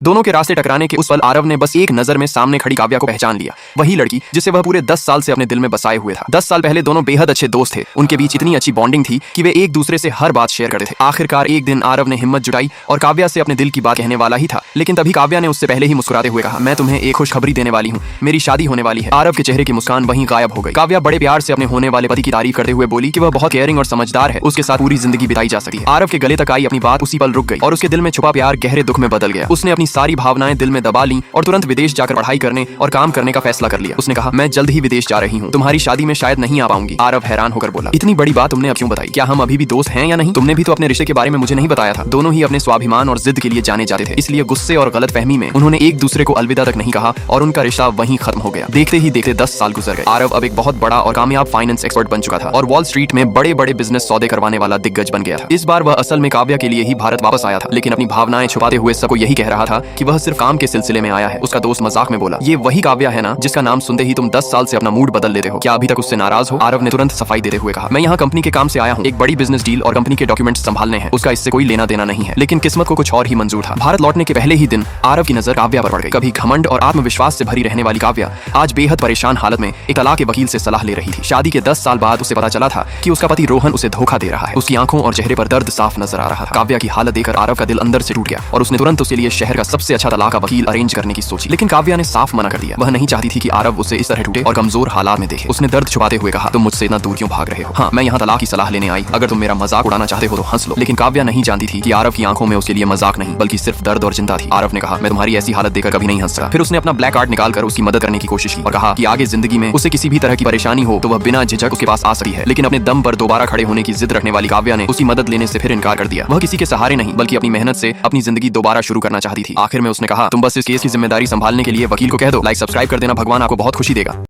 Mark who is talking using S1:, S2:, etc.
S1: दोनों के रास्ते टकराने के उस पल आरव ने बस एक नजर में सामने खड़ी काव्या को पहचान लिया। वही लड़की जिसे वह पूरे 10 साल से अपने दिल में बसाए हुए था। 10 साल पहले दोनों बेहद अच्छे दोस्त थे। उनके बीच इतनी अच्छी बॉन्डिंग थी कि वे एक दूसरे से हर बात शेयर करते थे। आखिरकार एक दिन आरव ने हिम्मत जुटाई और काव्या से अपने दिल की बात कहने वाला ही था, लेकिन तभी काव्या ने उससे पहले ही मुस्कुराते हुए कहा, मैं तुम्हें एक खुशखबरी देने वाली हूँ, मेरी शादी होने वाली है। आरव के चेहरे की मुस्कान वहीं गायब हो गई। काव्या बड़े प्यार से अपने होने वाले पति की तारीफ करते हुए बोली कि वह बहुत केयरिंग और समझदार है, उसके साथ पूरी जिंदगी बिताई जा सकती है। आरव के गले तक आई अपनी बात उसी पल रुक गई और उसके दिल में छुपा प्यार गहरे दुख में बदल गया। उसने अपनी सारी भावनाएं दिल में दबा ली और तुरंत विदेश जाकर पढ़ाई करने और काम करने का फैसला कर लिया। उसने कहा, मैं जल्द ही विदेश जा रही हूँ, तुम्हारी शादी में शायद नहीं आ पाऊंगी। आरव हैरान होकर बोला, इतनी बड़ी बात तुमने अब क्यों बताई? क्या हम अभी भी दोस्त हैं या नहीं? तुमने भी तो अपने रिश्ते के बारे में मुझे नहीं बताया था। दोनों ही अपने स्वाभिमान और जिद के लिए जाने जाते थे, इसलिए गुस्से और गलतफहमी में उन्होंने एक दूसरे को अलविदा तक नहीं कहा और उनका रिश्ता वहीं खत्म हो गया। देखते ही देखते 10 साल गुजर गए। आरव अब एक बहुत बड़ा और कामयाब फाइनेंस एक्सपर्ट बन चुका था और वॉल स्ट्रीट में बड़े बड़े बिजनेस सौदे करवाने वाला दिग्गज बन गया था। इस बार वह असल में काव्या के लिए ही भारत वापस आया था, लेकिन अपनी भावनाएं छुपाते हुए सबको यही कह रहा था कि वह सिर्फ काम के सिलसिले में आया है। उसका दोस्त मजाक में बोला, ये वही काव्या है ना जिसका नाम सुनते ही तुम 10 साल से अपना मूड बदल लेते हो? क्या अभी तक उससे नाराज हो? आरव ने तुरंत सफाई देते हुए कहा, मैं यहाँ कंपनी के काम से आया हूँ, एक बड़ी बिजनेस डील और कंपनी के डॉक्यूमेंट्स संभालने हैं, उसका इससे कोई लेना देना नहीं है। लेकिन किस्मत को कुछ और ही मंजूर था। भारत लौटने के पहले ही दिन आरव की नजर काव्या पर पड़ गई। कभी घमंड और आत्मविश्वास से भरी रहने वाली काव्या आज बेहद परेशान हालत में एक तलाक के वकील से सलाह ले रही थी। शादी के 10 साल बाद उसे पता चला था कि उसका पति रोहन उसे धोखा दे रहा है। उसकी आंखों और चेहरे पर दर्द साफ नजर आ रहा था। काव्या की हालत देखकर आरव का दिल अंदर से टूट गया और उसने तुरंत उसके लिए शहर का सबसे अच्छा तलाक का वकील अरेंज करने की सोची। लेकिन काव्या ने साफ मना कर दिया। वह नहीं चाहती थी कि आरव उसे इस तरह टूटे और कमजोर हालात में देखे। उसने दर्द छुपाते हुए कहा, तुम मुझसे इतना दूर क्यों भाग रहे हो? हाँ, मैं यहाँ तलाक की सलाह लेने आई, अगर तुम मेरा मजाक उड़ाना चाहते हो तो हंस लो। लेकिन काव्या नहीं जानती थी कि आरव की आंखों में उसके लिए मजाक नहीं बल्कि सिर्फ दर्द और चिंता थी। आरव ने कहा, मैं तुम्हारी ऐसी हालत देखकर कभी नहीं हंस सका। फिर उसने अपना ब्लैक कार्ड निकालकर उसकी मदद करने की कोशिश की और कहा कि आगे जिंदगी में उसे किसी भी तरह की परेशानी हो तो वह बिना झिझक उसके पास आ सकती है। लेकिन अपने दम पर दोबारा खड़े होने की जिद रखने वाली काव्या ने उसकी मदद लेने से फिर इनकार कर दिया। वह किसी के सहारे नहीं बल्कि अपनी मेहनत से अपनी जिंदगी दोबारा शुरू करना चाहती थी। आखिर में उसने कहा, तुम बस इस केस की जिम्मेदारी संभालने के लिए वकील को कह दो। लाइक सब्सक्राइब कर देना, भगवान आपको बहुत खुशी देगा।